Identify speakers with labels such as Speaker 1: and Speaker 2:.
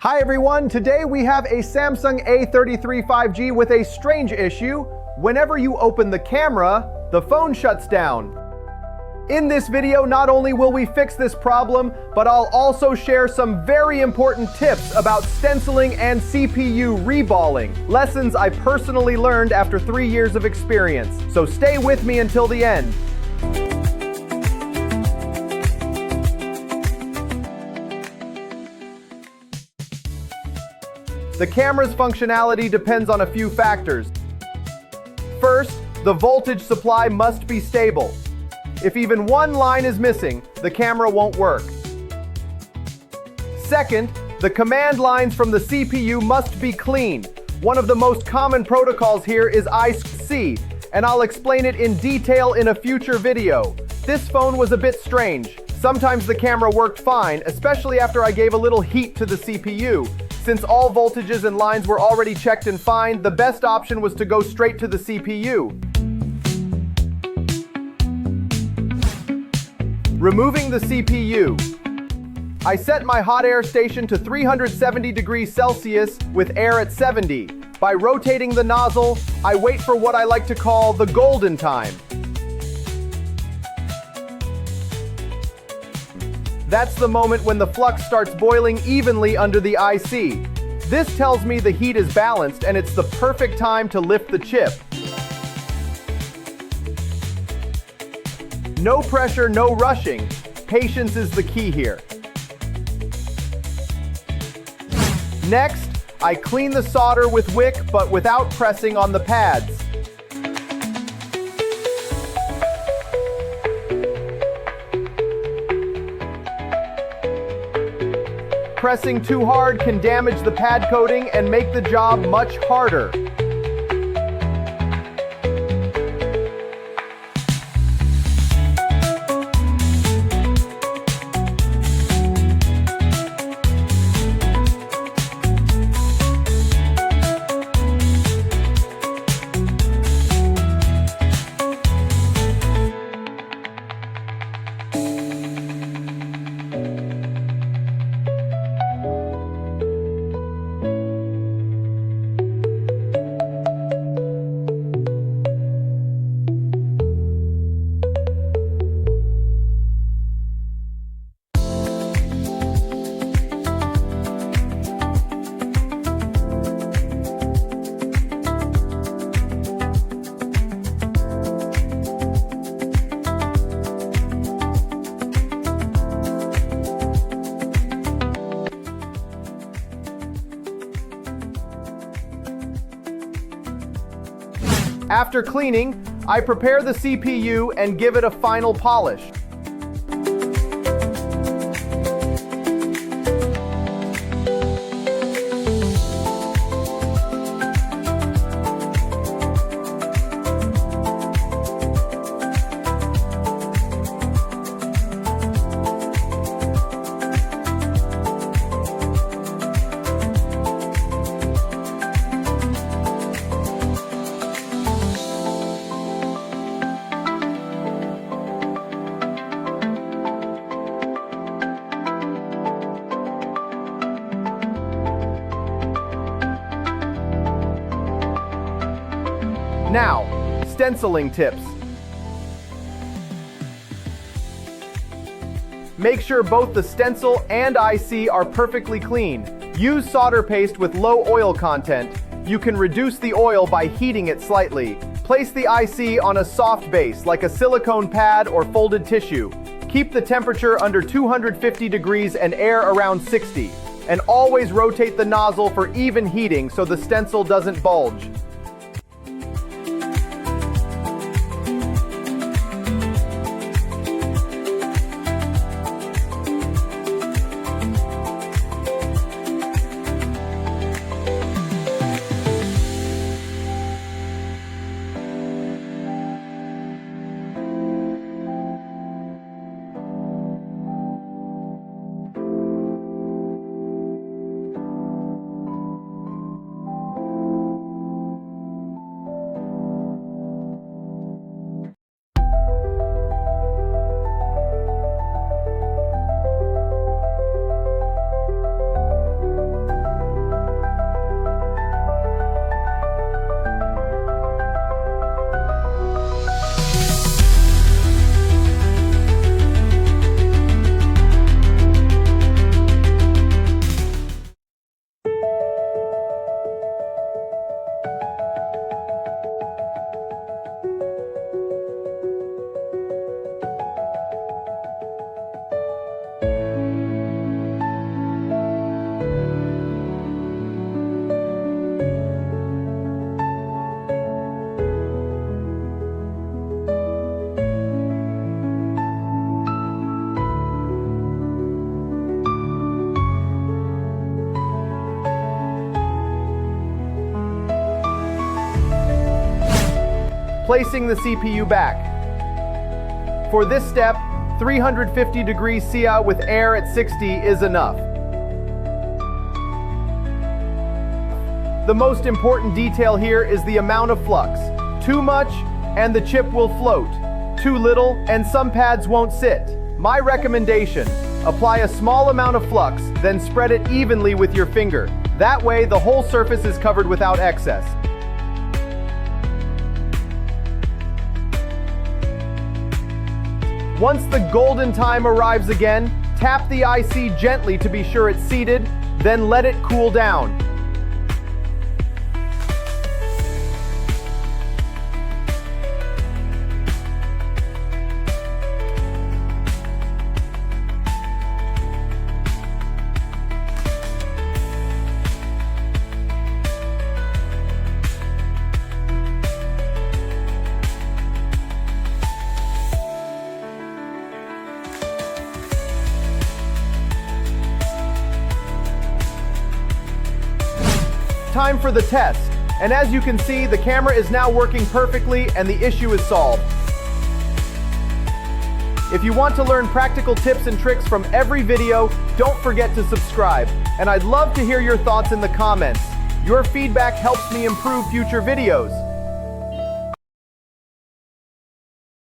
Speaker 1: Hi everyone, today we have a Samsung A33 5G with a strange issue. Whenever you open the camera, the phone shuts down. In this video, not only will we fix this problem, but I'll also share some very important tips about stenciling and CPU reballing, lessons I personally learned after 3 years of experience. So stay with me until the end. The camera's functionality depends on a few factors. First, the voltage supply must be stable. If even one line is missing, the camera won't work. Second, the command lines from the CPU must be clean. One of the most common protocols here is I2C, and I'll explain it in detail in a future video. This phone was a bit strange. Sometimes the camera worked fine, especially after I gave a little heat to the CPU. Since all voltages and lines were already checked and fine, the best option was to go straight to the CPU. Removing the CPU. I set my hot air station to 370 degrees Celsius with air at 70. By rotating the nozzle, I wait for what I like to call the golden time. That's the moment when the flux starts boiling evenly under the IC. This tells me the heat is balanced and it's the perfect time to lift the chip. No pressure, no rushing. Patience is the key here. Next, I clean the solder with wick but without pressing on the pads. Pressing too hard can damage the pad coating and make the job much harder. After cleaning, I prepare the CPU and give it a final polish. Now, stenciling tips. Make sure both the stencil and IC are perfectly clean. Use solder paste with low oil content. You can reduce the oil by heating it slightly. Place the IC on a soft base like a silicone pad or folded tissue. Keep the temperature under 250 degrees and air around 60. And always rotate the nozzle for even heating so the stencil doesn't bulge. placing the CPU back. For this step, 350 degrees Cout with air at 60 is enough. The most important detail here is the amount of flux. Too much, and the chip will float. Too little, and some pads won't sit. My recommendation: apply a small amount of flux, then spread it evenly with your finger. That way, the whole surface is covered without excess. Once the golden time arrives again, tap the IC gently to be sure it's seated, then let it cool down. Time for the test, and as you can see, the camera is now working perfectly and the issue is solved. If you want to learn practical tips and tricks from every video, don't forget to subscribe, and I'd love to hear your thoughts in the comments. Your feedback helps me improve future videos.